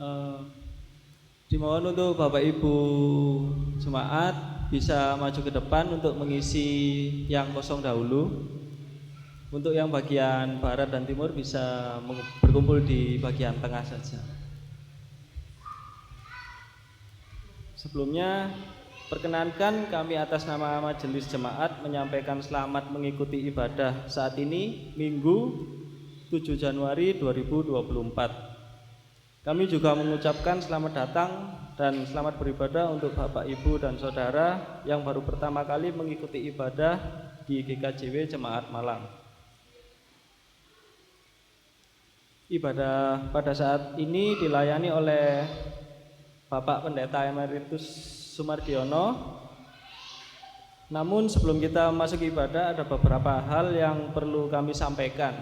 Eh, Dimohon untuk Bapak Ibu jemaat bisa maju ke depan untuk mengisi yang kosong dahulu. Untuk yang bagian barat dan timur bisa berkumpul di bagian tengah saja. Sebelumnya, perkenankan kami atas nama Majelis Jemaat menyampaikan selamat mengikuti ibadah saat ini, Minggu 7 Januari 2024. Kami juga mengucapkan selamat datang dan selamat beribadah untuk Bapak, Ibu, dan Saudara yang baru pertama kali mengikuti ibadah di GKJW Jemaat Malang. Ibadah pada saat ini dilayani oleh Bapak Pendeta Emeritus Sumardiono. Namun sebelum kita masuk ibadah ada beberapa hal yang perlu kami sampaikan.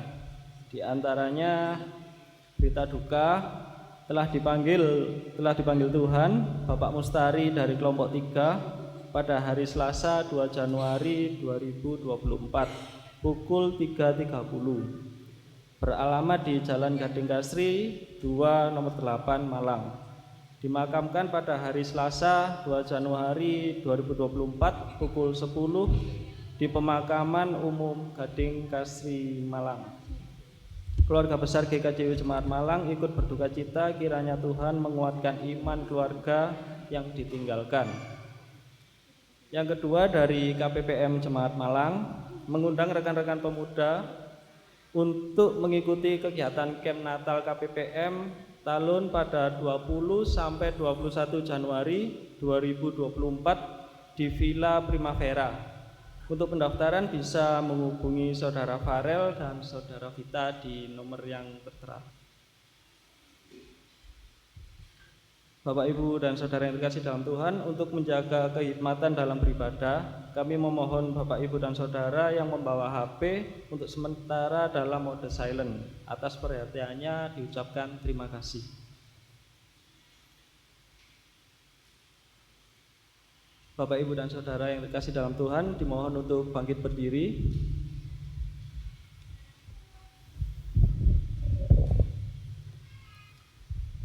Di antaranya berita duka telah dipanggil Tuhan Bapak Mustari dari kelompok 3 pada hari Selasa 2 Januari 2024 pukul 3.30 beralamat di Jalan Gading Kasri 2 nomor 8 Malang. Dimakamkan pada hari Selasa 2 Januari 2024 pukul 10 di Pemakaman Umum Gading Kasri Malang. Keluarga besar GKJW Jemaat Malang ikut berduka cita, kiranya Tuhan menguatkan iman keluarga yang ditinggalkan. Yang kedua, dari KPPM Jemaat Malang mengundang rekan-rekan pemuda untuk mengikuti kegiatan Camp Natal KPPM Talun pada 20 sampai 21 Januari 2024 di Villa Primavera. Untuk pendaftaran bisa menghubungi Saudara Farel dan Saudara Vita di nomor yang tertera. Bapak, Ibu, dan Saudara yang terkasih dalam Tuhan, untuk menjaga kehikmatan dalam beribadah, kami memohon Bapak, Ibu, dan Saudara yang membawa HP untuk sementara dalam mode silent. Atas perhatiannya diucapkan terima kasih. Bapak, Ibu, dan Saudara yang terkasih dalam Tuhan, dimohon untuk bangkit berdiri.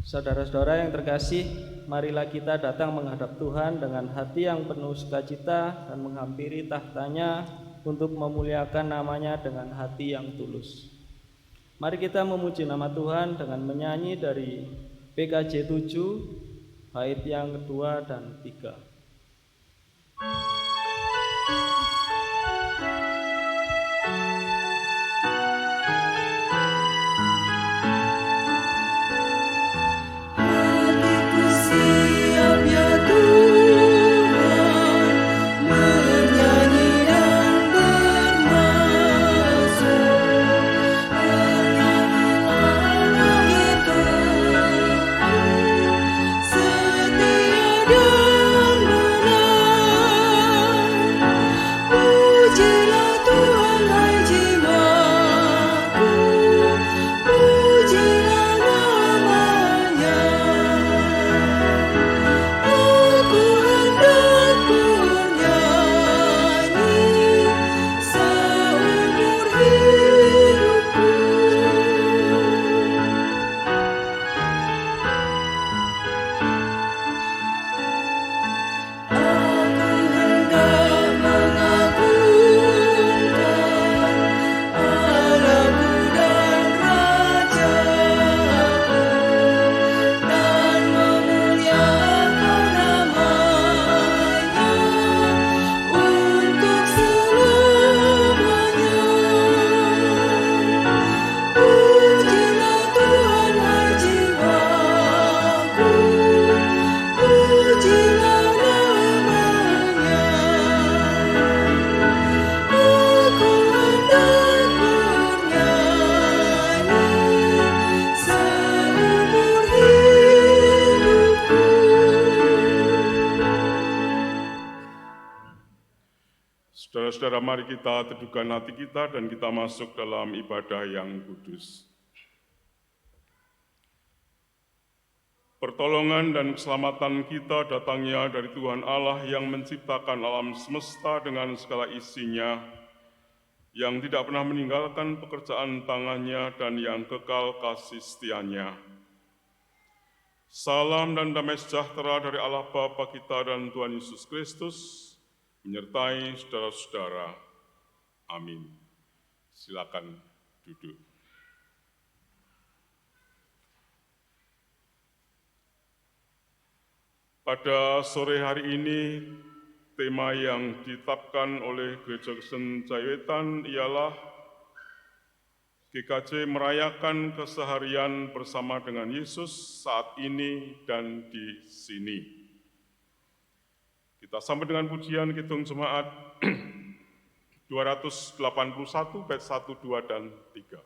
Saudara-saudara yang terkasih, marilah kita datang menghadap Tuhan dengan hati yang penuh sukacita dan menghampiri tahtanya untuk memuliakan namanya dengan hati yang tulus. Mari kita memuji nama Tuhan dengan menyanyi dari PKJ 7, bait yang kedua dan 3. Saudara-saudara, mari kita teduhkan hati kita dan kita masuk dalam ibadah yang kudus. Pertolongan dan keselamatan kita datangnya dari Tuhan Allah yang menciptakan alam semesta dengan segala isinya, yang tidak pernah meninggalkan pekerjaan tangannya dan yang kekal kasih setianya. Salam dan damai sejahtera dari Allah Bapa kita dan Tuhan Yesus Kristus menyertai saudara-saudara. Amin. Silakan duduk. Pada sore hari ini, tema yang ditetapkan oleh Gereja Kristen Jaiwetan ialah GKJ merayakan keseharian bersama dengan Yesus saat ini dan di sini. Kita sampai dengan pujian Kidung Jemaat 281 bait 1, 2, dan 3.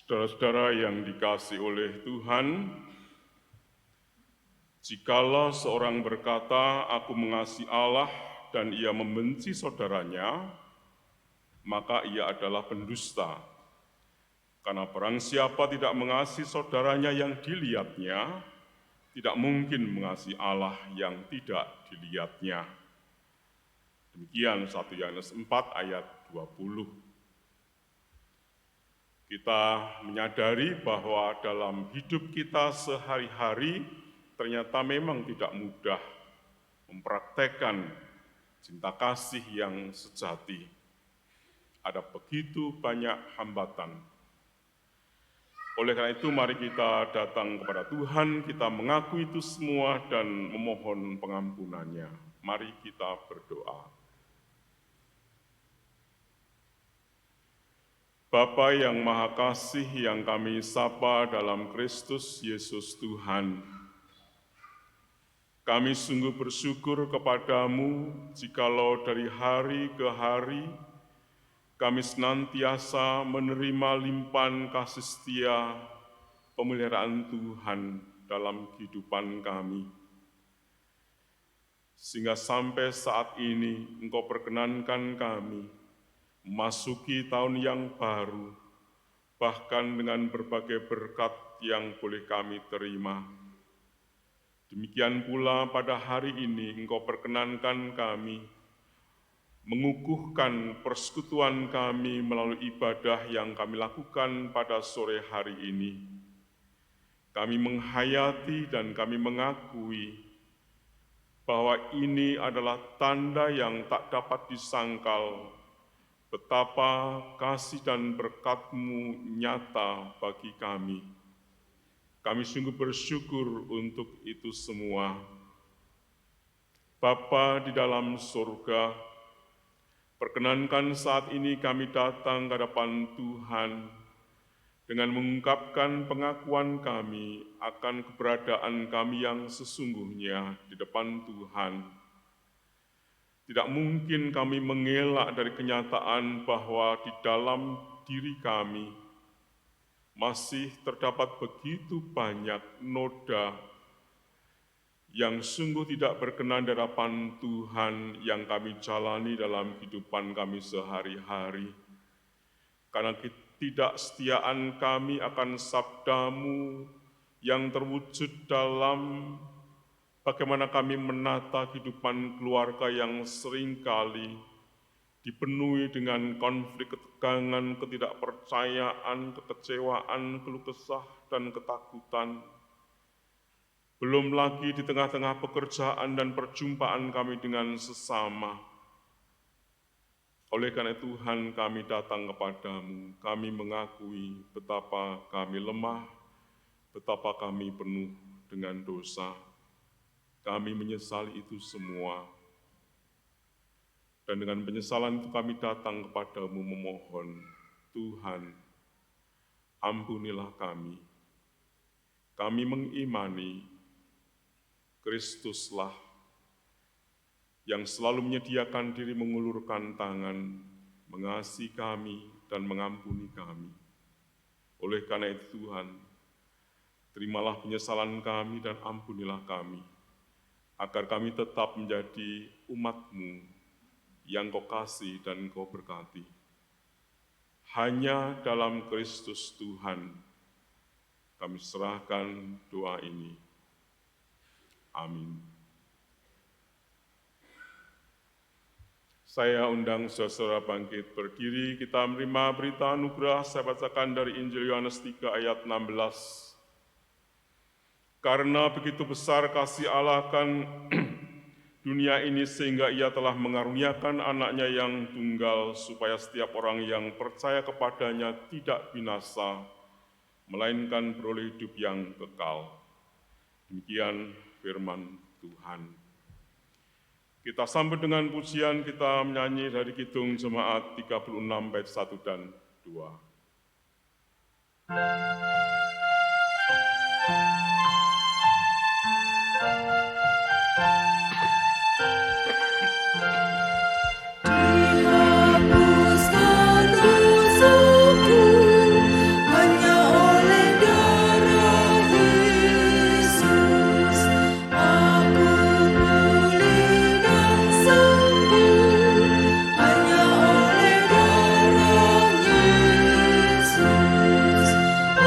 Saudara-saudara yang dikasihi oleh Tuhan, jikalau seorang berkata, "Aku mengasihi Allah," dan ia membenci saudaranya, maka ia adalah pendusta. Karena barang siapa tidak mengasihi saudaranya yang dilihatnya, tidak mungkin mengasihi Allah yang tidak dilihatnya. Demikian Demikian 1 Yohanes 4 ayat 20. Kita menyadari bahwa dalam hidup kita sehari-hari ternyata memang tidak mudah mempraktekkan cinta kasih yang sejati. Ada begitu banyak hambatan. Oleh karena itu, mari kita datang kepada Tuhan, kita mengaku itu semua dan memohon pengampunannya. Mari kita berdoa. Bapa yang Maha Kasih yang kami sapa dalam Kristus Yesus Tuhan, kami sungguh bersyukur kepadamu jikalau dari hari ke hari kami senantiasa menerima limpahan kasih setia pemeliharaan Tuhan dalam kehidupan kami. Sehingga sampai saat ini Engkau perkenankan kami memasuki tahun yang baru, bahkan dengan berbagai berkat yang boleh kami terima. Demikian pula pada hari ini Engkau perkenankan kami mengukuhkan persekutuan kami melalui ibadah yang kami lakukan pada sore hari ini. Kami menghayati dan kami mengakui bahwa ini adalah tanda yang tak dapat disangkal betapa kasih dan berkat-Mu nyata bagi kami. Kami sungguh bersyukur untuk itu semua. Bapa di dalam surga, perkenankan saat ini kami datang ke hadapan Tuhan dengan mengungkapkan pengakuan kami akan keberadaan kami yang sesungguhnya di depan Tuhan. Tidak mungkin kami mengelak dari kenyataan bahwa di dalam diri kami masih terdapat begitu banyak noda yang sungguh tidak berkenan di hadapan Tuhan yang kami jalani dalam kehidupan kami sehari-hari. Karena ketidaksetiaan kami akan sabda-Mu yang terwujud dalam bagaimana kami menata kehidupan keluarga yang seringkali dipenuhi dengan konflik ketegangan, ketidakpercayaan, kekecewaan, keluh kesah, dan ketakutan. Belum lagi di tengah-tengah pekerjaan dan perjumpaan kami dengan sesama. Oleh karena Tuhan kami datang kepadamu, kami mengakui betapa kami lemah, betapa kami penuh dengan dosa. Kami menyesali itu semua. Dan dengan penyesalan itu kami datang kepadamu memohon, Tuhan, ampunilah kami. Kami mengimani Kristuslah yang selalu menyediakan diri mengulurkan tangan, mengasihi kami dan mengampuni kami. Oleh karena itu Tuhan, terimalah penyesalan kami dan ampunilah kami, agar kami tetap menjadi umat-Mu yang Kau kasih dan Kau berkati. Hanya dalam Kristus Tuhan kami serahkan doa ini. Amin. Saya undang saudara bangkit berdiri, kita menerima berita anugerah. Saya bacakan dari Injil Yohanes 3 ayat 16. Karena begitu besar kasih Allah akan dunia ini sehingga Ia telah mengaruniakan anaknya yang tunggal supaya setiap orang yang percaya kepadanya tidak binasa, melainkan beroleh hidup yang kekal. Demikian firman Tuhan. Kita sambut dengan pujian, kita menyanyi dari Kidung Jemaat 36 bait 1 dan 2.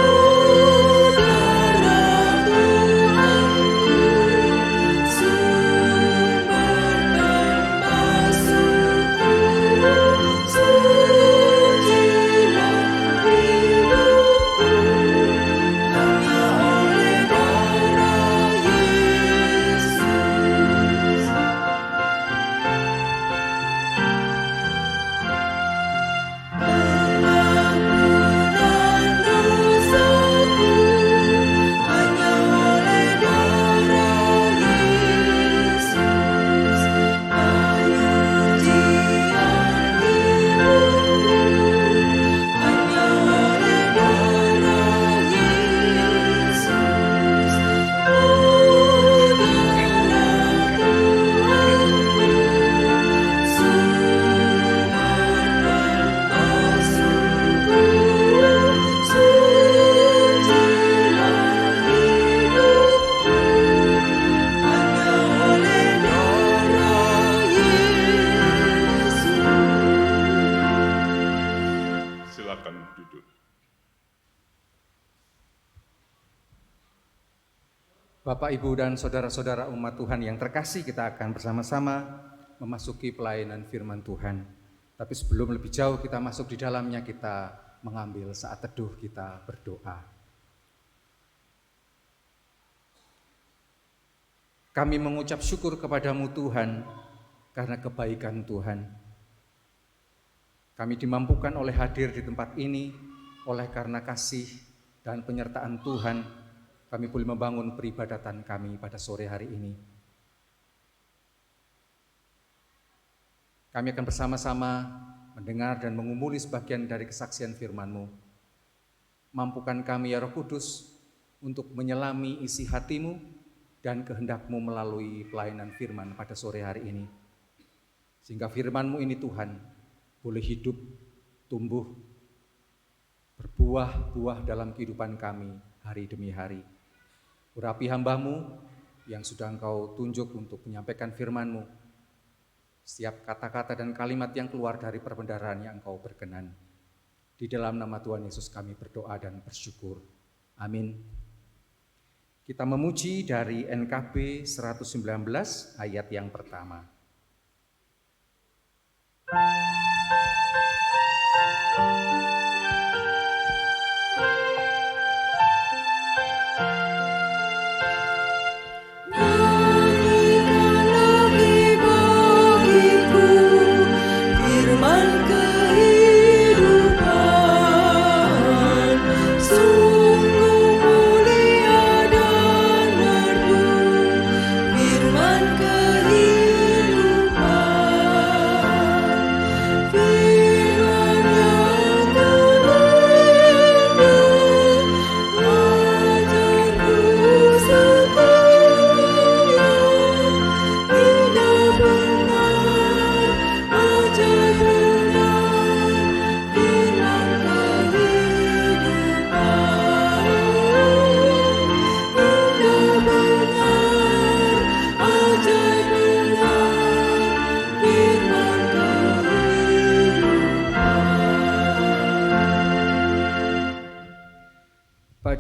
Oh Bapak, Ibu, dan saudara-saudara umat Tuhan yang terkasih, kita akan bersama-sama memasuki pelayanan firman Tuhan. Tapi sebelum lebih jauh kita masuk di dalamnya, kita mengambil saat teduh, kita berdoa. Kami mengucap syukur kepadamu Tuhan, karena kebaikan Tuhan. Kami dimampukan oleh hadir di tempat ini, oleh karena kasih dan penyertaan Tuhan, kami boleh membangun peribadatan kami pada sore hari ini. Kami akan bersama-sama mendengar dan mengumuli sebagian dari kesaksian firman-Mu. Mampukan kami ya Roh Kudus untuk menyelami isi hati-Mu dan kehendak-Mu melalui pelayanan firman pada sore hari ini. Sehingga firman-Mu ini Tuhan boleh hidup, tumbuh, berbuah-buah dalam kehidupan kami hari demi hari. Urapi hamba-Mu yang sudah Engkau tunjuk untuk menyampaikan firman-Mu. Setiap kata-kata dan kalimat yang keluar dari perbendaharaan yang Engkau berkenan. Di dalam nama Tuhan Yesus kami berdoa dan bersyukur. Amin. Kita memuji dari NKB 119 ayat yang pertama.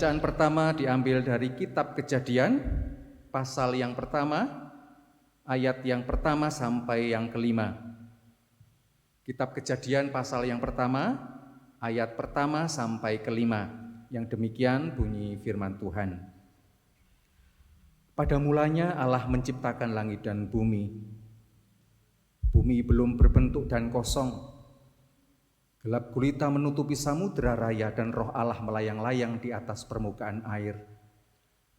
Bacaan pertama diambil dari kitab Kejadian, pasal yang pertama, ayat yang pertama sampai yang kelima. Kitab Kejadian pasal yang pertama, ayat pertama sampai kelima. Yang demikian bunyi firman Tuhan. Pada mulanya Allah menciptakan langit dan bumi. Bumi belum berbentuk dan kosong. Gelap gulita menutupi samudera raya dan roh Allah melayang-layang di atas permukaan air.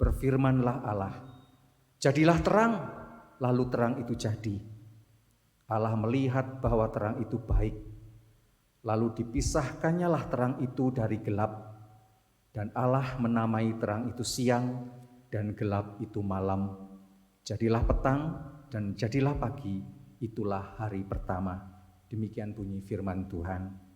Berfirmanlah Allah, jadilah terang, lalu terang itu jadi. Allah melihat bahwa terang itu baik. Lalu dipisahkannyalah terang itu dari gelap. Dan Allah menamai terang itu siang dan gelap itu malam. Jadilah petang dan jadilah pagi, itulah hari pertama. Demikian bunyi firman Tuhan.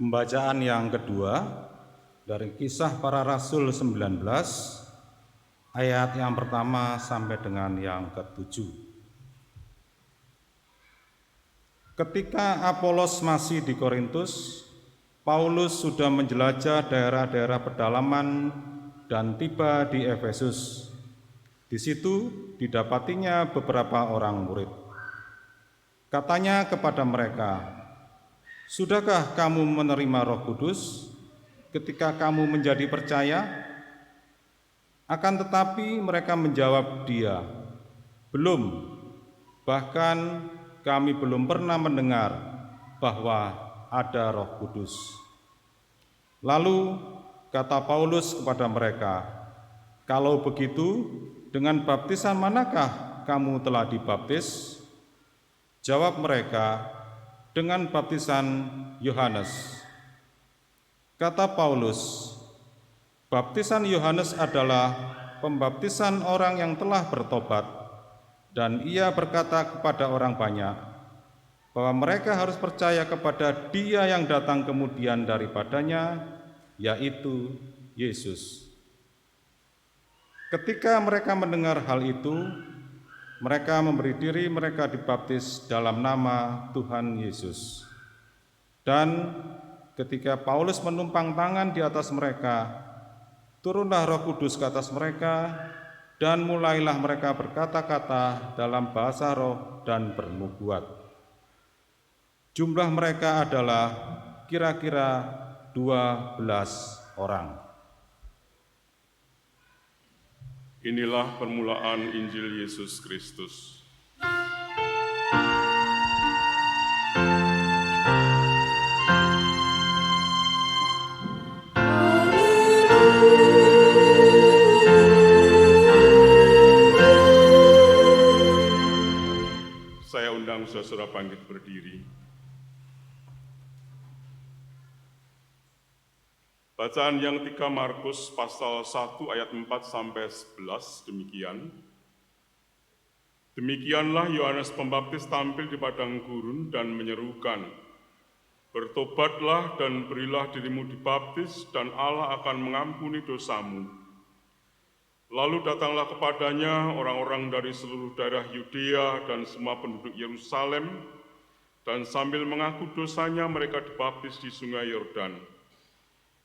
Pembacaan yang kedua dari Kisah Para Rasul 19 ayat yang pertama sampai dengan yang ke-7. Ketika Apolos masih di Korintus, Paulus sudah menjelajah daerah-daerah pedalaman dan tiba di Efesus. Di situ didapatinya beberapa orang murid. Katanya kepada mereka, "Sudahkah kamu menerima Roh Kudus ketika kamu menjadi percaya?" Akan tetapi mereka menjawab dia, "Belum, bahkan kami belum pernah mendengar bahwa ada Roh Kudus." Lalu kata Paulus kepada mereka, "Kalau begitu, dengan baptisan manakah kamu telah dibaptis?" Jawab mereka, "Dengan baptisan Yohanes." Kata Paulus, "Baptisan Yohanes adalah pembaptisan orang yang telah bertobat, dan ia berkata kepada orang banyak bahwa mereka harus percaya kepada Dia yang datang kemudian daripadanya, yaitu Yesus." Ketika mereka mendengar hal itu, mereka memberi diri mereka dibaptis dalam nama Tuhan Yesus. Dan ketika Paulus menumpang tangan di atas mereka, turunlah Roh Kudus ke atas mereka, dan mulailah mereka berkata-kata dalam bahasa roh dan bernubuat. Jumlah mereka adalah kira-kira 12 orang. Inilah permulaan Injil Yesus Kristus. Saya undang saudara bangkit berdiri. Bacaan yang 3 Markus pasal 1 ayat 4 sampai 11 demikian. Demikianlah Yohanes Pembaptis tampil di padang gurun dan menyerukan, "Bertobatlah dan berilah dirimu dibaptis, dan Allah akan mengampuni dosamu." Lalu datanglah kepadanya orang-orang dari seluruh daerah Yudea dan semua penduduk Yerusalem, dan sambil mengaku dosanya mereka dibaptis di sungai Yordan.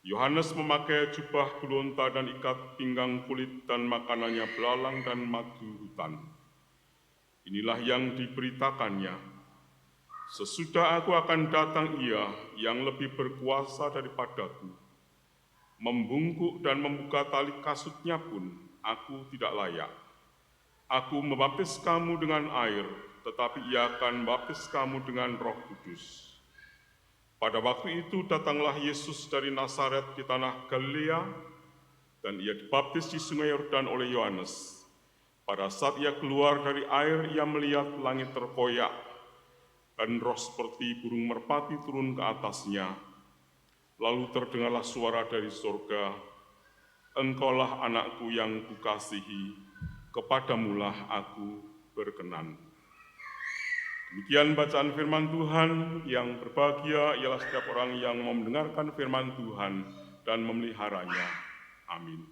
Yohanes memakai jubah kulunta dan ikat pinggang kulit, dan makanannya belalang dan madu hutan. Inilah yang diberitakannya, "Sesudah aku akan datang Ia yang lebih berkuasa daripadaku. Membungkuk dan membuka tali kasutnya pun aku tidak layak. Aku membaptis kamu dengan air, tetapi Ia akan membaptis kamu dengan Roh Kudus." Pada waktu itu datanglah Yesus dari Nazaret di tanah Galilea, dan Ia dibaptis di sungai Yordan oleh Yohanes. Pada saat Ia keluar dari air, Ia melihat langit terkoyak, dan roh seperti burung merpati turun ke atasnya. Lalu terdengarlah suara dari surga, "Engkaulah anakku yang kukasihi, kepadamulah aku berkenan." Demikian bacaan firman Tuhan. Yang berbahagia ialah setiap orang yang mau mendengarkan firman Tuhan dan memeliharanya. Amin.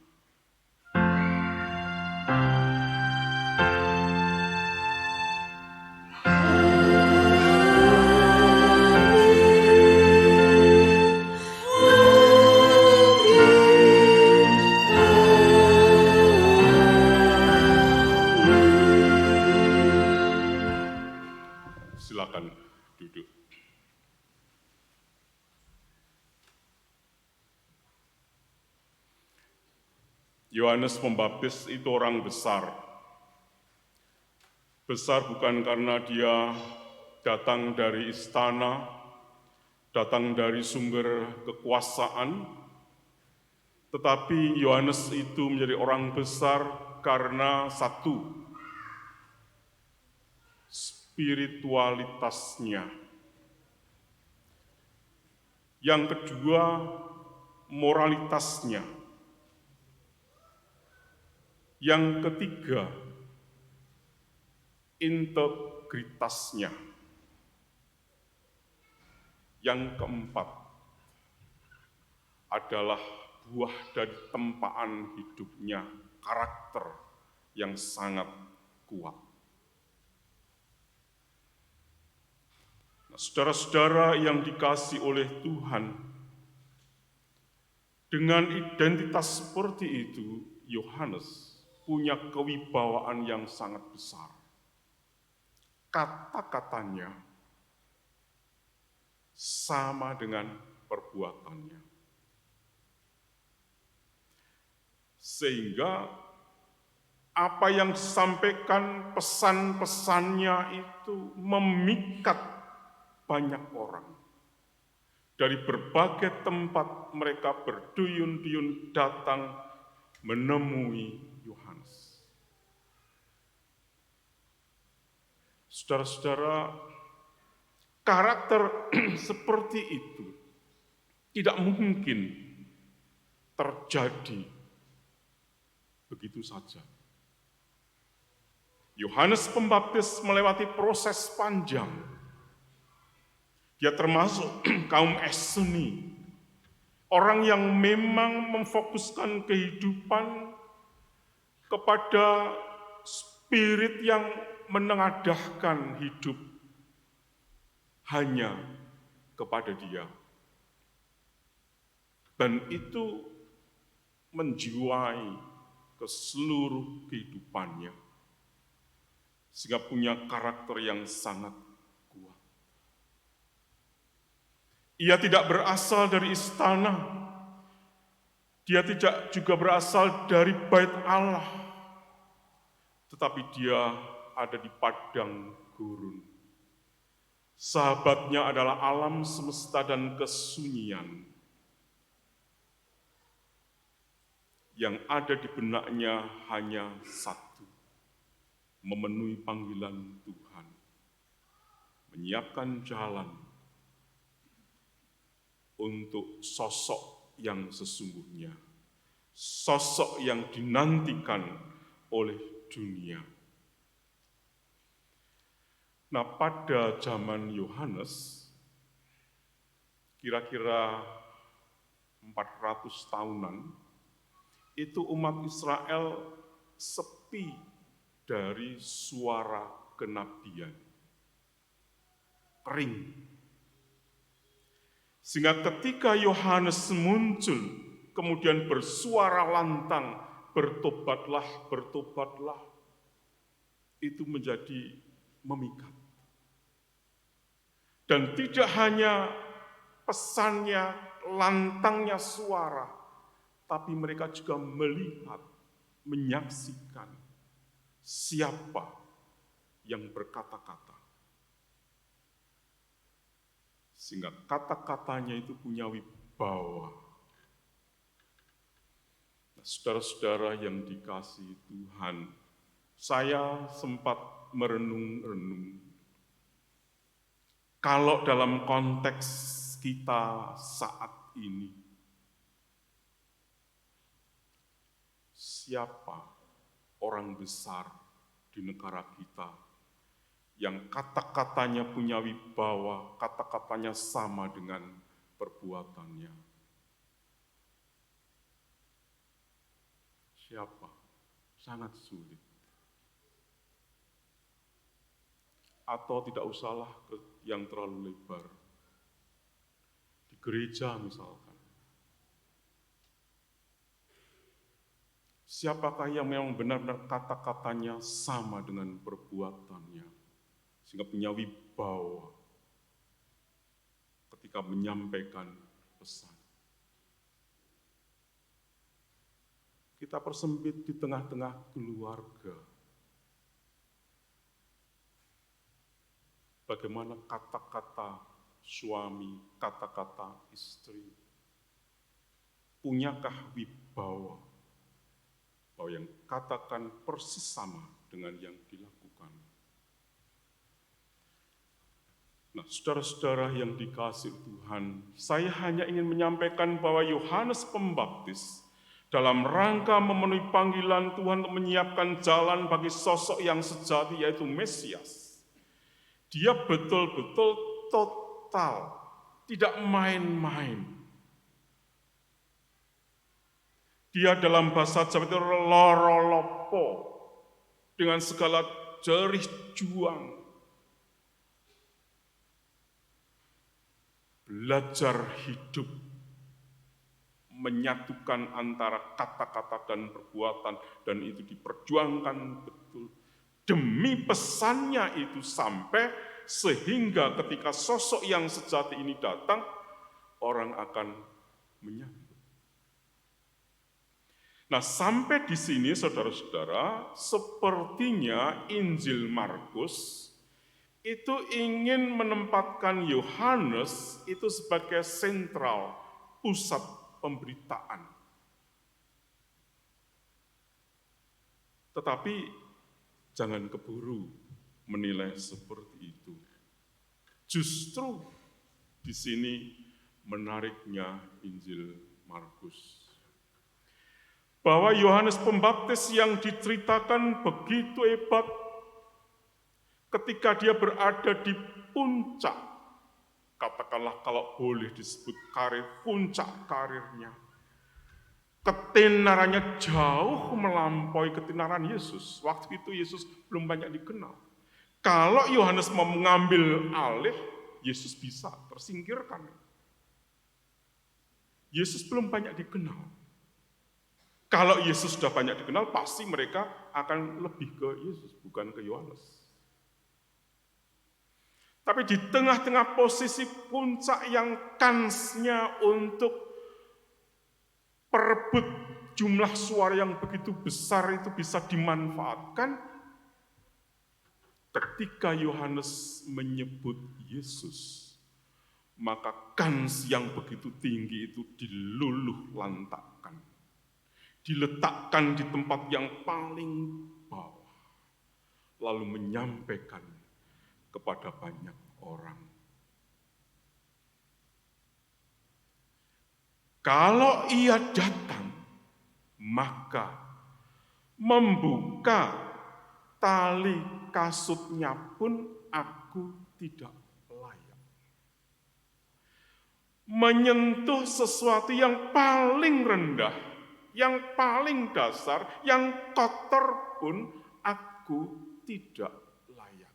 Silakan duduk. Yohanes Pembaptis itu orang besar. Besar bukan karena dia datang dari istana, datang dari sumber kekuasaan, tetapi Yohanes itu menjadi orang besar karena satu, spiritualitasnya. Yang kedua, moralitasnya. Yang ketiga, integritasnya. Yang keempat, adalah buah dari tempaan hidupnya, karakter yang sangat kuat. Nah, saudara-saudara yang dikasihi oleh Tuhan, dengan identitas seperti itu, Yohanes punya kewibawaan yang sangat besar. Kata-katanya sama dengan perbuatannya. Sehingga apa yang disampaikan, pesan-pesannya itu memikat banyak orang. Dari berbagai tempat mereka berduyun-duyun datang menemui Yohanes. Saudara-saudara, karakter seperti itu tidak mungkin terjadi begitu saja. Yohanes Pembaptis melewati proses panjang. Dia termasuk kaum Esseni, orang yang memang memfokuskan kehidupan kepada spirit yang menengadahkan hidup hanya kepada Dia. Dan itu menjiwai ke seluruh kehidupannya, sehingga punya karakter yang sangat kuat. Ia tidak berasal dari istana, dia tidak juga berasal dari bait Allah, tetapi dia ada di padang gurun. Sahabatnya adalah alam semesta dan kesunyian. Yang ada di benaknya hanya satu, memenuhi panggilan Tuhan, menyiapkan jalan untuk sosok yang sesungguhnya, sosok yang dinantikan oleh dunia. Nah, pada zaman Yohanes, kira-kira 400 tahunan, itu umat Israel sepi dari suara kenabian. Kering. Sehingga ketika Yohanes muncul, kemudian bersuara lantang, bertobatlah, bertobatlah, itu menjadi memikat. Dan tidak hanya pesannya, lantangnya suara, tapi mereka juga melihat, menyaksikan siapa yang berkata-kata. Sehingga kata-katanya itu punya wibawa. Nah, saudara-saudara yang dikasihi Tuhan, saya sempat merenung-renung. Kalau dalam konteks kita saat ini, siapa orang besar di negara kita yang kata-katanya punya wibawa, kata-katanya sama dengan perbuatannya? Siapa? Sangat sulit. Atau tidak usahlah yang terlalu lebar. Di gereja misalkan. Siapakah yang memang benar-benar kata-katanya sama dengan perbuatannya, sehingga punya wibawa ketika menyampaikan pesan. Kita persempit di tengah-tengah keluarga. Bagaimana kata-kata suami, kata-kata istri. Punyakah wibawa bahwa yang katakan persis sama dengan yang dilakukan? Nah, saudara-saudara yang dikasihi Tuhan, saya hanya ingin menyampaikan bahwa Yohanes Pembaptis dalam rangka memenuhi panggilan Tuhan untuk menyiapkan jalan bagi sosok yang sejati, yaitu Mesias. Dia betul-betul total, tidak main-main. Dia dalam bahasa Jawa itu lorolopo, dengan segala jerih juang. Belajar hidup, menyatukan antara kata-kata dan perbuatan, dan itu diperjuangkan betul. Demi pesannya itu sampai sehingga ketika sosok yang sejati ini datang, orang akan menyambut. Nah, sampai di sini saudara-saudara, sepertinya Injil Markus itu ingin menempatkan Yohanes itu sebagai sentral, pusat pemberitaan. Tetapi jangan keburu menilai seperti itu. Justru di sini menariknya Injil Markus. Bahwa Yohanes Pembaptis yang diceritakan begitu hebat ketika dia berada di puncak, katakanlah kalau boleh disebut karir, puncak karirnya. Ketenarannya jauh melampaui ketenaran Yesus. Waktu itu Yesus belum banyak dikenal. Kalau Yohanes mau mengambil alih, Yesus bisa tersingkirkan. Yesus belum banyak dikenal. Kalau Yesus sudah banyak dikenal, pasti mereka akan lebih ke Yesus, bukan ke Yohanes. Tapi di tengah-tengah posisi puncak yang kansnya untuk perebut jumlah suara yang begitu besar itu bisa dimanfaatkan, ketika Yohanes menyebut Yesus, maka kans yang begitu tinggi itu diluluh lantakkan, diletakkan di tempat yang paling bawah, lalu menyampaikan kepada banyak orang. Kalau ia datang, maka membuka tali kasutnya pun aku tidak layak. Menyentuh sesuatu yang paling rendah, yang paling dasar, yang kotor pun aku tidak layak.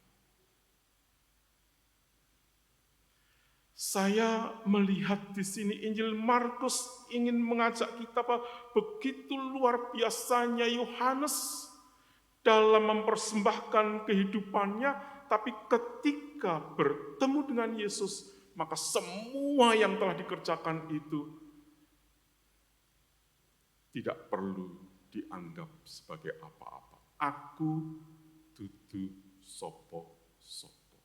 Saya melihat di sini Injil Markus ingin mengajak kita bahwa begitu luar biasanya Yohanes dalam mempersembahkan kehidupannya, tapi ketika bertemu dengan Yesus, maka semua yang telah dikerjakan itu tidak perlu dianggap sebagai apa-apa. Aku dudu sopo-sopo.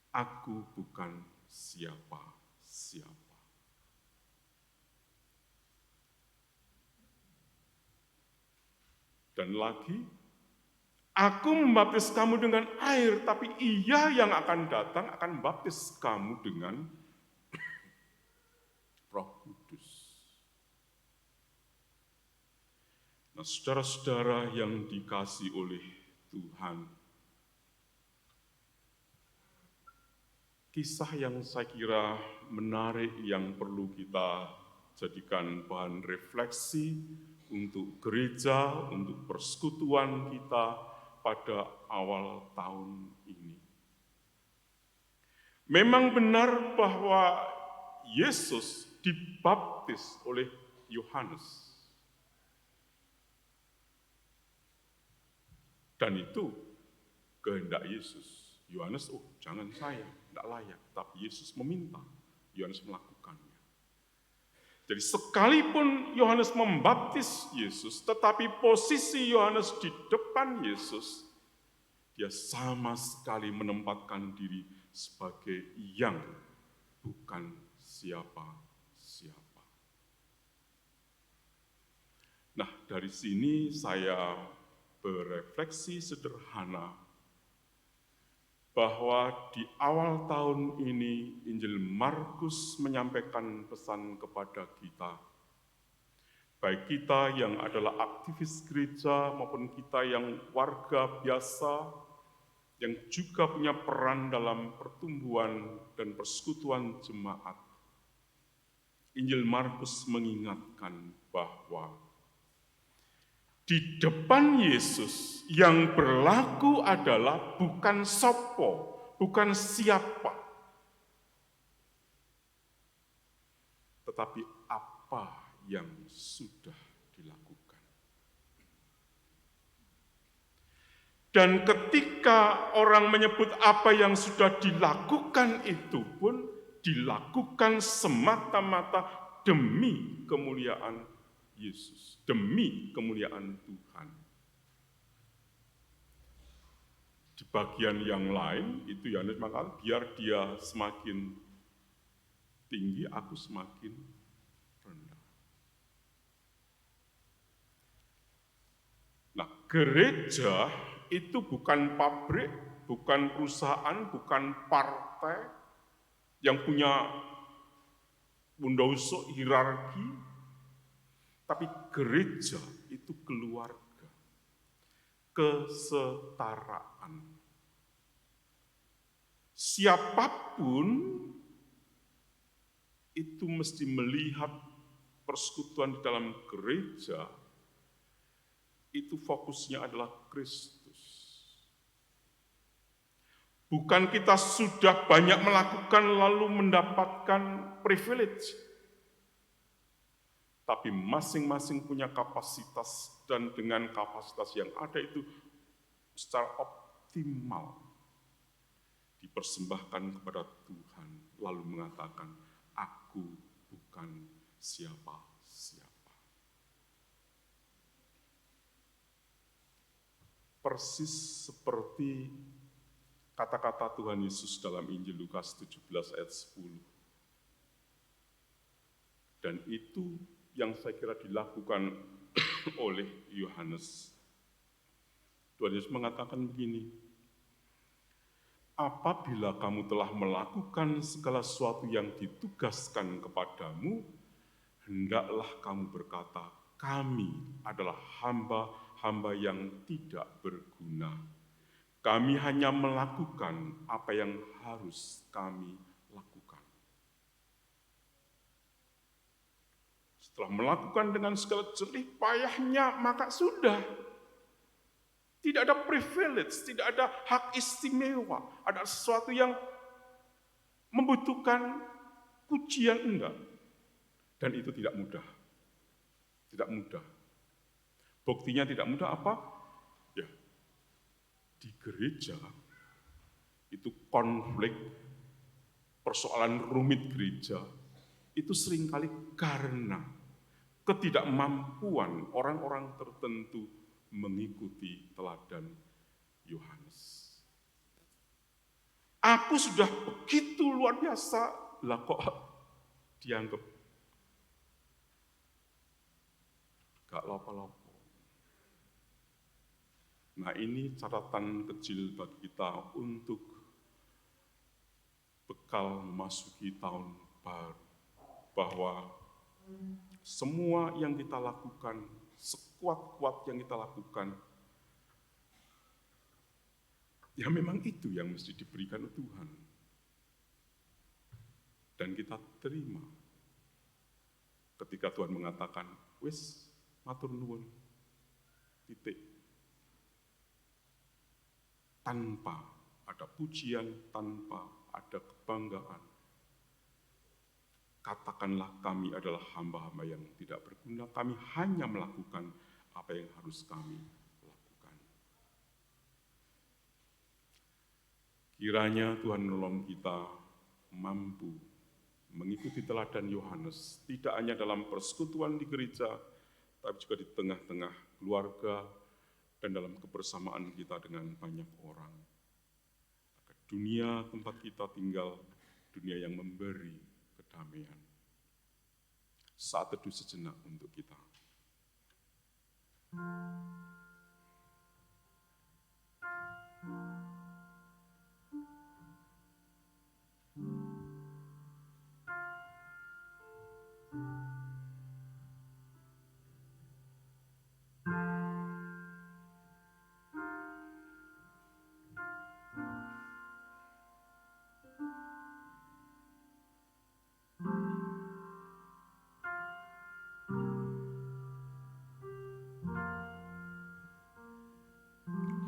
Aku bukan siapa-siapa. Dan lagi, aku membaptis kamu dengan air, tapi Ia yang akan datang akan membaptis kamu dengan Roh Kudus. Nah, saudara-saudara yang dikasihi oleh Tuhan, kisah yang saya kira menarik yang perlu kita jadikan bahan refleksi untuk gereja, untuk persekutuan kita pada awal tahun ini. Memang benar bahwa Yesus dibaptis oleh Yohanes. Dan itu kehendak Yesus. Yohanes, jangan saya, tidak layak. Tapi Yesus meminta, Yohanes melakukannya. Jadi sekalipun Yohanes membaptis Yesus, tetapi posisi Yohanes di depan Yesus, dia sama sekali menempatkan diri sebagai yang bukan siapa-siapa. Nah, dari sini saya berefleksi sederhana bahwa di awal tahun ini Injil Markus menyampaikan pesan kepada kita, baik kita yang adalah aktivis gereja maupun kita yang warga biasa, yang juga punya peran dalam pertumbuhan dan persekutuan jemaat. Injil Markus mengingatkan bahwa di depan Yesus yang berlaku adalah bukan sopo, bukan siapa, tetapi apa yang sudah dilakukan. Dan ketika orang menyebut apa yang sudah dilakukan itu pun dilakukan semata-mata demi kemuliaan Yesus, demi kemuliaan Tuhan. Di bagian yang lain itu Yohanes mengatakan, biar dia semakin tinggi, aku semakin rendah. Nah, gereja itu bukan pabrik, bukan perusahaan, bukan partai yang punya bundauso hierarki, tapi gereja itu keluarga, kesetaraan. Siapapun itu mesti melihat persekutuan di dalam gereja, itu fokusnya adalah Kristus. Bukan kita sudah banyak melakukan lalu mendapatkan privilege, tapi masing-masing punya kapasitas, dan dengan kapasitas yang ada itu secara optimal dipersembahkan kepada Tuhan, lalu mengatakan, aku bukan siapa-siapa. Persis seperti kata-kata Tuhan Yesus dalam Injil Lukas 17 ayat 10. Dan itu yang saya kira dilakukan oleh Yohanes. Tuhan Yesus mengatakan begini, apabila kamu telah melakukan segala sesuatu yang ditugaskan kepadamu, hendaklah kamu berkata, kami adalah hamba-hamba yang tidak berguna. Kami hanya melakukan apa yang harus kami lakukan. Setelah melakukan dengan segala jerih payahnya, maka sudah. Tidak ada privilege, tidak ada hak istimewa, ada sesuatu yang membutuhkan pujian, enggak. Dan itu tidak mudah. Tidak mudah. Buktinya tidak mudah apa? Ya, di gereja itu konflik, persoalan rumit gereja, itu seringkali karena ketidakmampuan orang-orang tertentu mengikuti teladan Yohanes. Aku sudah begitu luar biasa, lah kok dianggap gak lopo-lopo. Nah, ini catatan kecil bagi kita untuk bekal memasuki tahun baru, bahwa semua yang kita lakukan, sekuat-kuat yang kita lakukan, ya memang itu yang mesti diberikan oleh Tuhan. Dan kita terima ketika Tuhan mengatakan, wis matur nuwun, titik. Tanpa ada pujian, tanpa ada kebanggaan. Katakanlah kami adalah hamba-hamba yang tidak berguna, kami hanya melakukan apa yang harus kami lakukan. Kiranya Tuhan menolong kita mampu mengikuti teladan Yohanes, tidak hanya dalam persekutuan di gereja, tapi juga di tengah-tengah keluarga dan dalam kebersamaan kita dengan banyak orang. Dunia tempat kita tinggal, dunia yang memberi kedamaian. Saat teduh sejenak untuk kita.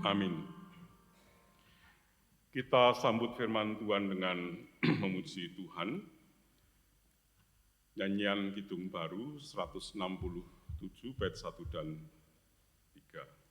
Amin. Kita sambut firman Tuhan dengan memuji Tuhan. Nyanyian Kidung Baru 167 bait 1 dan 3.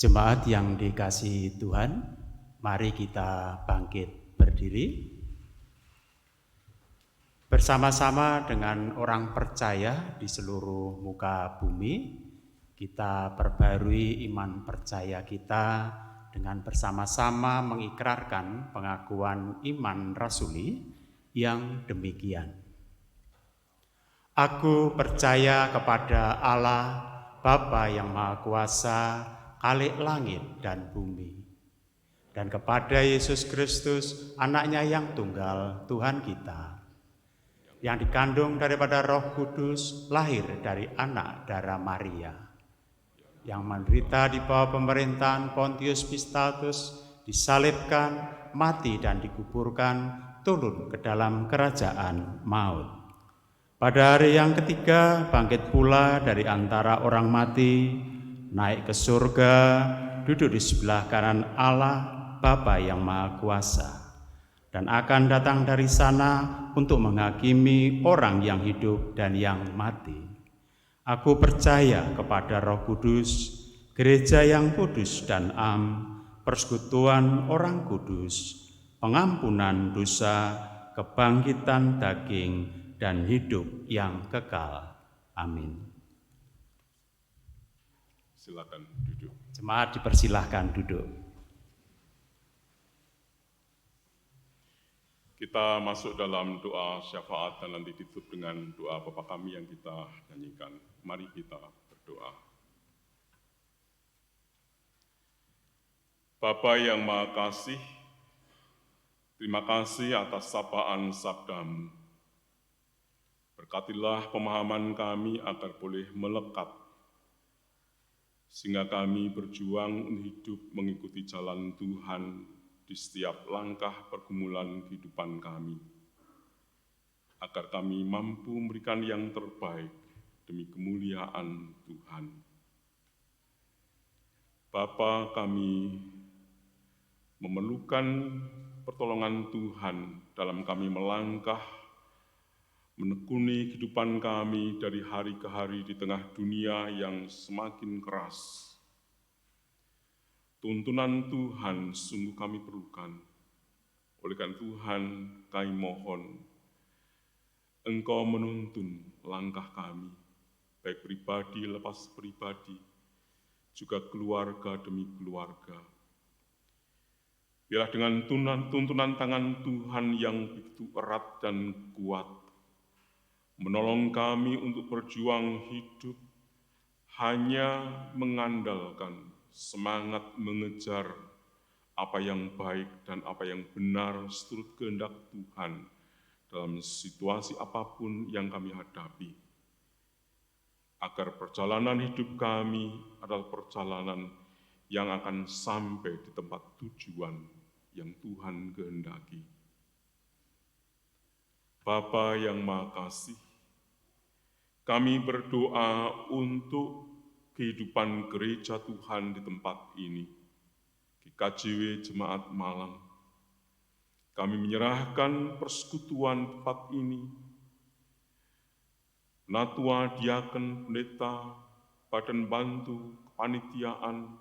Jemaat yang dikasihi Tuhan, mari kita bangkit berdiri. Bersama-sama dengan orang percaya di seluruh muka bumi, kita perbarui iman percaya kita dengan bersama-sama mengikrarkan pengakuan iman rasuli yang demikian. Aku percaya kepada Allah, Bapa yang Maha Kuasa, Khalik langit dan bumi, dan kepada Yesus Kristus, anaknya yang tunggal, Tuhan kita, yang dikandung daripada Roh Kudus, lahir dari anak darah Maria, yang menderita di bawah pemerintahan Pontius Pilatus, disalibkan, mati dan dikuburkan, turun ke dalam kerajaan maut. Pada hari yang ketiga, bangkit pula dari antara orang mati, naik ke surga, duduk di sebelah kanan Allah, Bapa yang Maha Kuasa, dan akan datang dari sana untuk menghakimi orang yang hidup dan yang mati. Aku percaya kepada Roh Kudus, gereja yang kudus dan am, persekutuan orang kudus, pengampunan dosa, kebangkitan daging, dan hidup yang kekal. Amin. Silakan duduk. Jemaat dipersilahkan duduk. Kita masuk dalam doa syafaat dan nanti ditutup dengan doa Bapa Kami yang kita nyanyikan. Mari kita berdoa. Bapa yang Maha Kasih, terima kasih atas sapaan sabda-Mu. Berkatilah pemahaman kami agar boleh melekat sehingga kami berjuang hidup mengikuti jalan Tuhan di setiap langkah pergumulan kehidupan kami, agar kami mampu memberikan yang terbaik demi kemuliaan Tuhan. Bapa, kami memerlukan pertolongan Tuhan dalam kami melangkah, menekuni kehidupan kami dari hari ke hari di tengah dunia yang semakin keras. Tuntunan Tuhan sungguh kami perlukan. Oleh karena Tuhan, kami mohon Engkau menuntun langkah kami, baik pribadi lepas pribadi, juga keluarga demi keluarga. Biarlah dengan tuntunan tangan Tuhan yang begitu erat dan kuat, menolong kami untuk berjuang hidup hanya mengandalkan semangat mengejar apa yang baik dan apa yang benar seturut kehendak Tuhan dalam situasi apapun yang kami hadapi, agar perjalanan hidup kami adalah perjalanan yang akan sampai di tempat tujuan yang Tuhan kehendaki. Bapa yang Maha Kasih, kami berdoa untuk kehidupan gereja Tuhan di tempat ini, GKJW Jemaat Malang. Kami menyerahkan persekutuan tempat ini, penatua, diaken, pendeta, badan bantu, kepanitiaan,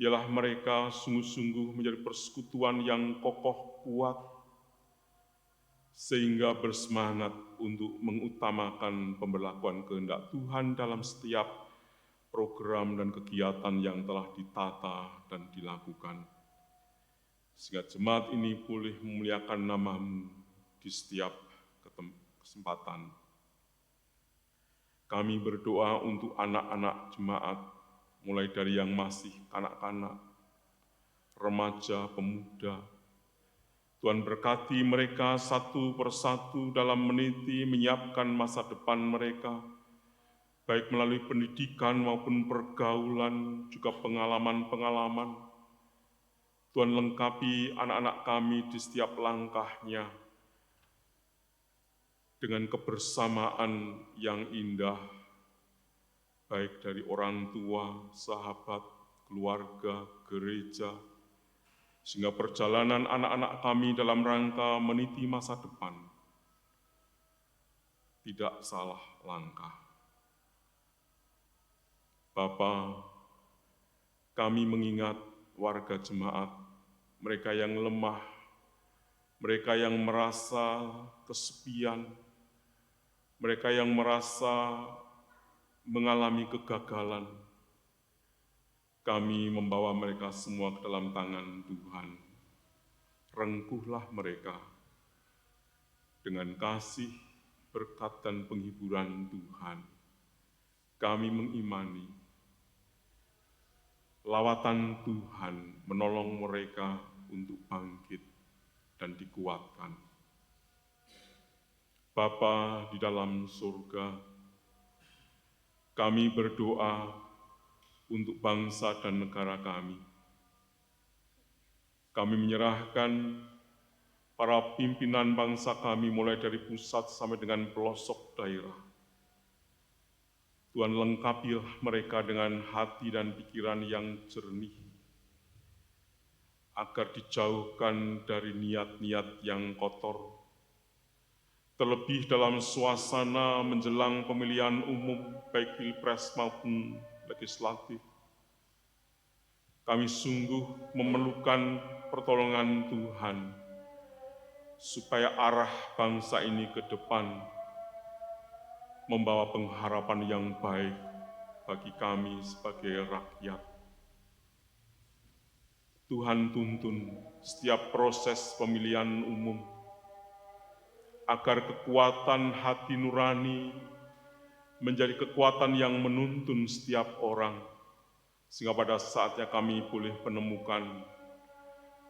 ialah mereka sungguh-sungguh menjadi persekutuan yang kokoh kuat, sehingga bersemangat untuk mengutamakan pemberlakuan kehendak Tuhan dalam setiap program dan kegiatan yang telah ditata dan dilakukan. Sehingga jemaat ini boleh memuliakan nama-Mu di setiap kesempatan. Kami berdoa untuk anak-anak jemaat, mulai dari yang masih kanak-kanak, remaja, pemuda. Tuhan berkati mereka satu persatu dalam meniti menyiapkan masa depan mereka, baik melalui pendidikan maupun pergaulan, juga pengalaman-pengalaman. Tuhan lengkapi anak-anak kami di setiap langkahnya dengan kebersamaan yang indah, baik dari orang tua, sahabat, keluarga, gereja, sehingga perjalanan anak-anak kami dalam rangka meniti masa depan tidak salah langkah. Bapa, kami mengingat warga jemaat, mereka yang lemah, mereka yang merasa kesepian, mereka yang merasa mengalami kegagalan. Kami membawa mereka semua ke dalam tangan Tuhan. Rengkuhlah mereka dengan kasih, berkat, dan penghiburan Tuhan. Kami mengimani lawatan Tuhan menolong mereka untuk bangkit dan dikuatkan. Bapa di dalam surga, kami berdoa untuk bangsa dan negara kami. Kami menyerahkan para pimpinan bangsa kami mulai dari pusat sampai dengan pelosok daerah. Tuhan lengkapilah mereka dengan hati dan pikiran yang jernih, agar dijauhkan dari niat-niat yang kotor, terlebih dalam suasana menjelang pemilihan umum, baik pilpres maupun legislatif. Kami sungguh memerlukan pertolongan Tuhan, supaya arah bangsa ini ke depan membawa pengharapan yang baik bagi kami sebagai rakyat. Tuhan tuntun setiap proses pemilihan umum, agar kekuatan hati nurani menjadi kekuatan yang menuntun setiap orang, sehingga pada saatnya kami boleh menemukan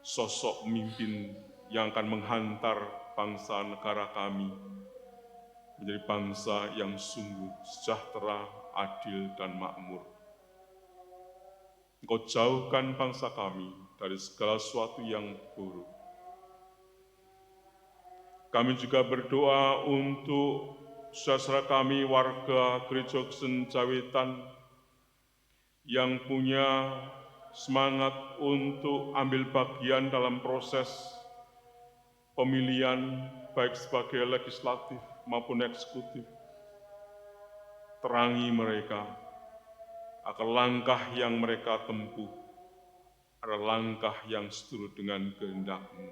sosok pemimpin yang akan menghantar bangsa negara kami menjadi bangsa yang sungguh sejahtera, adil, dan makmur. Engkau jauhkan bangsa kami dari segala sesuatu yang buruk. Kami juga berdoa untuk saudara kami warga Gereja Kristen Jawetan yang punya semangat untuk ambil bagian dalam proses pemilihan baik sebagai legislatif maupun eksekutif. Terangi mereka agar langkah yang mereka tempuh adalah langkah yang seturut dengan kehendak-Mu,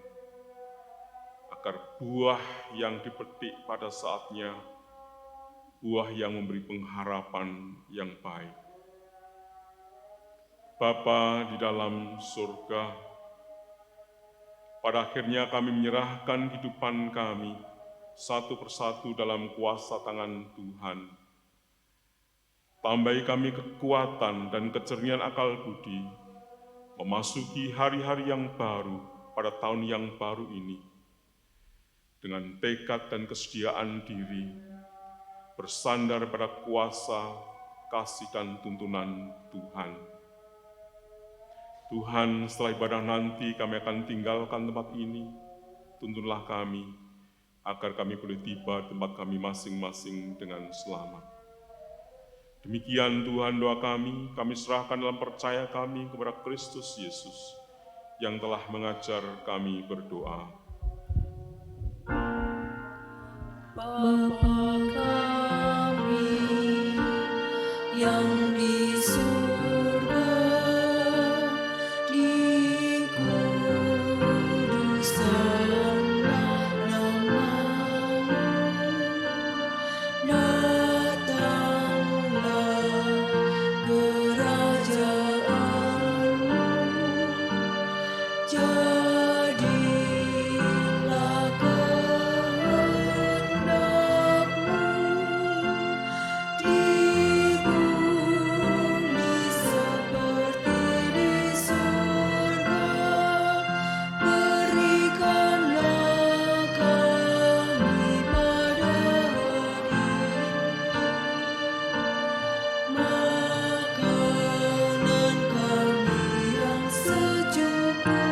agar buah yang dipetik pada saatnya, buah yang memberi pengharapan yang baik. Bapa di dalam surga, pada akhirnya kami menyerahkan kehidupan kami satu persatu dalam kuasa tangan Tuhan. Tambahi kami kekuatan dan kejernihan akal budi, memasuki hari-hari yang baru pada tahun yang baru ini, dengan tekad dan kesediaan diri, bersandar pada kuasa, kasih dan tuntunan Tuhan. Tuhan, setelah ibadah nanti kami akan tinggalkan tempat ini, tuntunlah kami, agar kami boleh tiba di tempat kami masing-masing dengan selamat. Demikian Tuhan doa kami serahkan dalam percaya kami kepada Kristus Yesus yang telah mengajar kami berdoa. Bapa kami yang di surga, dikuduskanlah nama-Mu, datanglah kerajaan-Mu, jadilah kehendak-Mu di bumi seperti di surga. Berikanlah kami pada hari makanan kami yang secukupnya, dan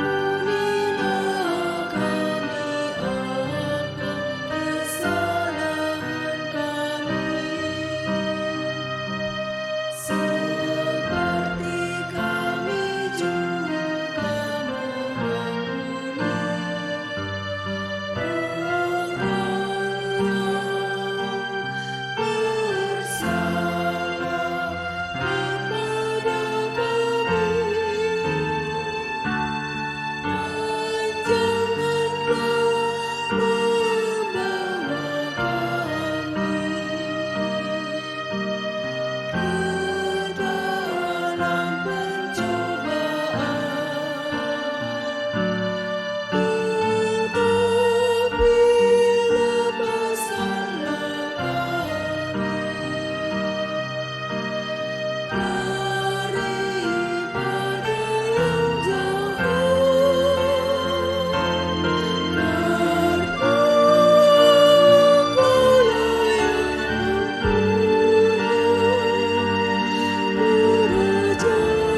ampunilah kami akan kesalahan kami, seperti kami juga mengampuni orang yang bersalah kepada kami, dan janganlah membawa kami ke dalam pencobaan, tetapi lepaskanlah kami daripada yang jahat. Karena Engkaulah yang mempunyai kerajaan dan kuasa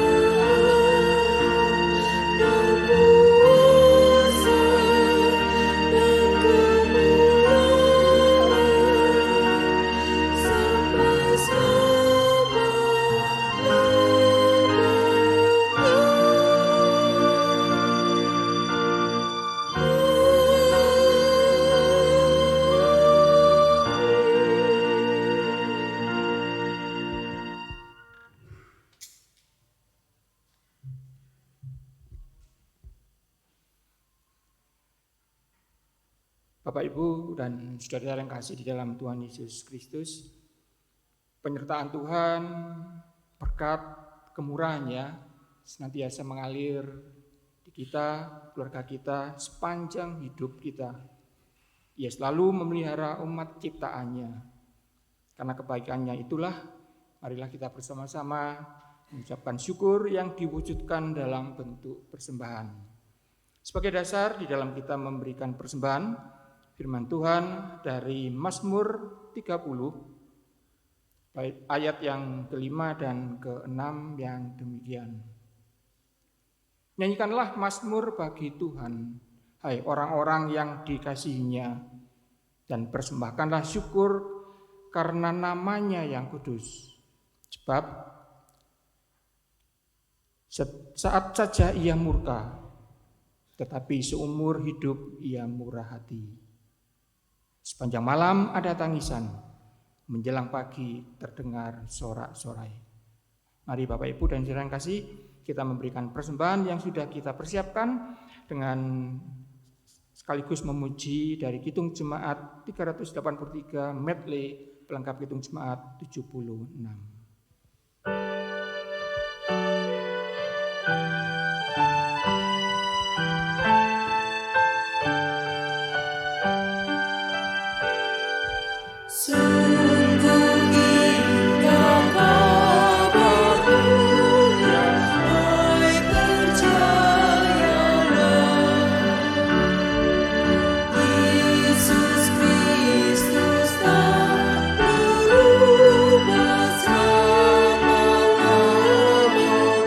dan kemuliaan sampai Bapak, Ibu, dan saudara yang kasih di dalam Tuhan Yesus Kristus, penyertaan Tuhan, berkat kemurahan-Nya senantiasa mengalir di kita, keluarga kita, sepanjang hidup kita. Ia selalu memelihara umat ciptaannya. Karena kebaikannya itulah, marilah kita bersama-sama mengucapkan syukur yang diwujudkan dalam bentuk persembahan. Sebagai dasar di dalam kita memberikan persembahan, firman Tuhan dari Mazmur 30 Baik ayat yang kelima dan keenam yang demikian. Nyanyikanlah mazmur bagi Tuhan, hai orang-orang yang dikasihinya, dan persembahkanlah syukur karena namanya yang kudus. Sebab saat saja ia murka, tetapi seumur hidup ia murah hati. Sepanjang malam ada tangisan, menjelang pagi terdengar sorak-sorai. Mari Bapak Ibu dan saudara yang kasih, kita memberikan persembahan yang sudah kita persiapkan dengan sekaligus memuji dari Kidung Jemaat 383 medley pelengkap Kidung Jemaat 76. Sungguh indah kabar-Mu, hai percayalah, Yesus Kristus tak berubah selama-lamanya.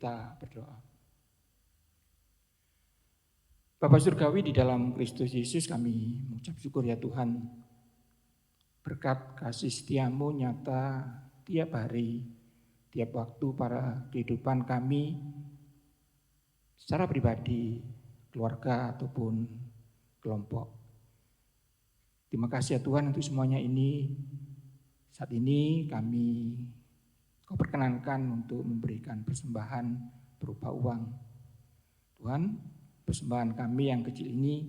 kita berdoa. Bapa Surgawi, di dalam Kristus Yesus kami mengucap syukur ya Tuhan. Berkat kasih setiamu nyata tiap hari, tiap waktu para kehidupan kami secara pribadi, keluarga ataupun kelompok. Terima kasih ya Tuhan untuk semuanya ini. Saat ini kami Kau perkenankan untuk memberikan persembahan berupa uang. Tuhan, persembahan kami yang kecil ini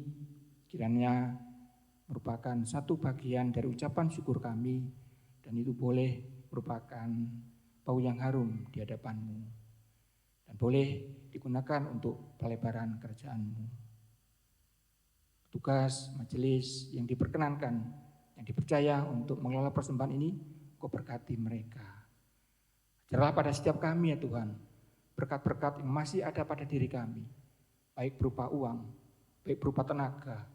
kiranya merupakan satu bagian dari ucapan syukur kami, dan itu boleh merupakan bau yang harum di hadapan-Mu, dan boleh digunakan untuk pelebaran kerajaan-Mu. Tugas majelis yang diperkenankan, yang dipercaya untuk mengelola persembahan ini, Kau berkati mereka. Ajarlah pada setiap kami ya Tuhan, berkat-berkat yang masih ada pada diri kami, baik berupa uang, baik berupa tenaga,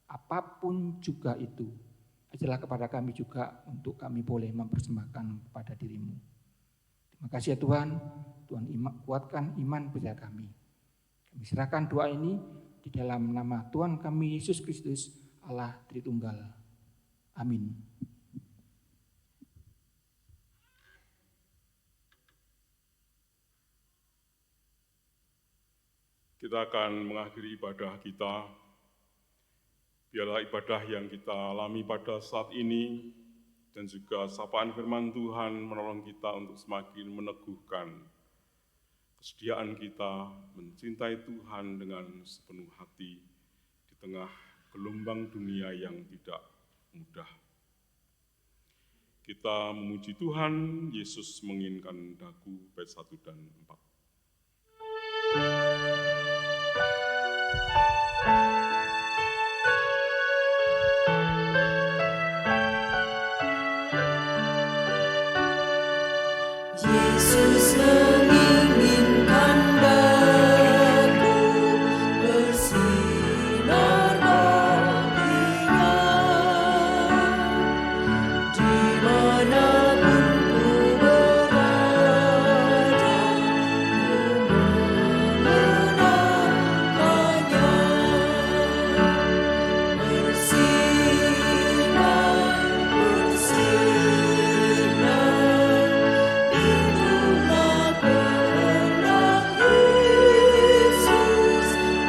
apapun juga itu. Ajarlah kepada kami juga untuk kami boleh mempersembahkan kepada diri-Mu. Terima kasih ya Tuhan, Tuhan kuatkan iman percaya kami. Kami serahkan doa ini di dalam nama Tuhan kami Yesus Kristus, Allah Tritunggal. Amin. Kita akan mengakhiri ibadah kita. Biarlah ibadah yang kita alami pada saat ini dan juga sapaan firman Tuhan menolong kita untuk semakin meneguhkan kesediaan kita mencintai Tuhan dengan sepenuh hati di tengah gelombang dunia yang tidak mudah. Kita memuji Tuhan, Yesus menginginkan dagu, bait 1 dan 4. Yesus menginginkan dagu bersinar baginya, dimanapun ku berada, ku mengenalkannya. Bersinar, itulah kehendak Yesus.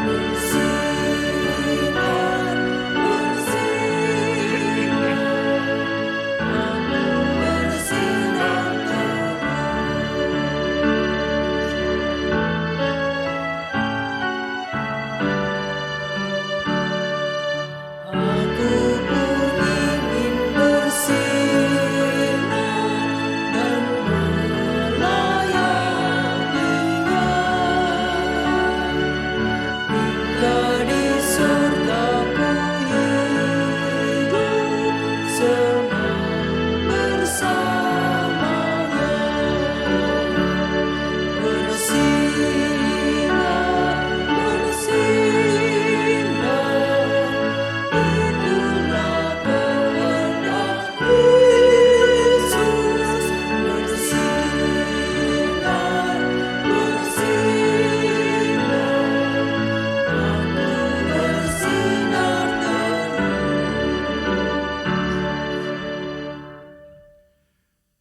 Bersinar, aku bersinar Aku pun ingin bersinar dan melayaninya, hingga di surga ku hidup senang bersamanya. Bersinar, itulah kehendak Yesus. Bersinar, aku bersinar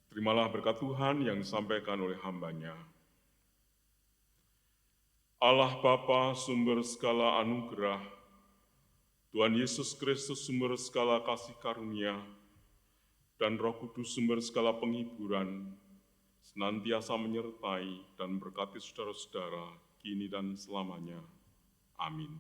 Terimalah berkat Tuhan yang disampaikan oleh hamba-Nya. Allah Bapa, sumber segala anugerah, Tuhan Yesus Kristus, sumber segala kasih karunia, dan Roh Kudus, sumber segala penghiburan, senantiasa menyertai dan berkati saudara-saudara, kini dan selamanya. Amin.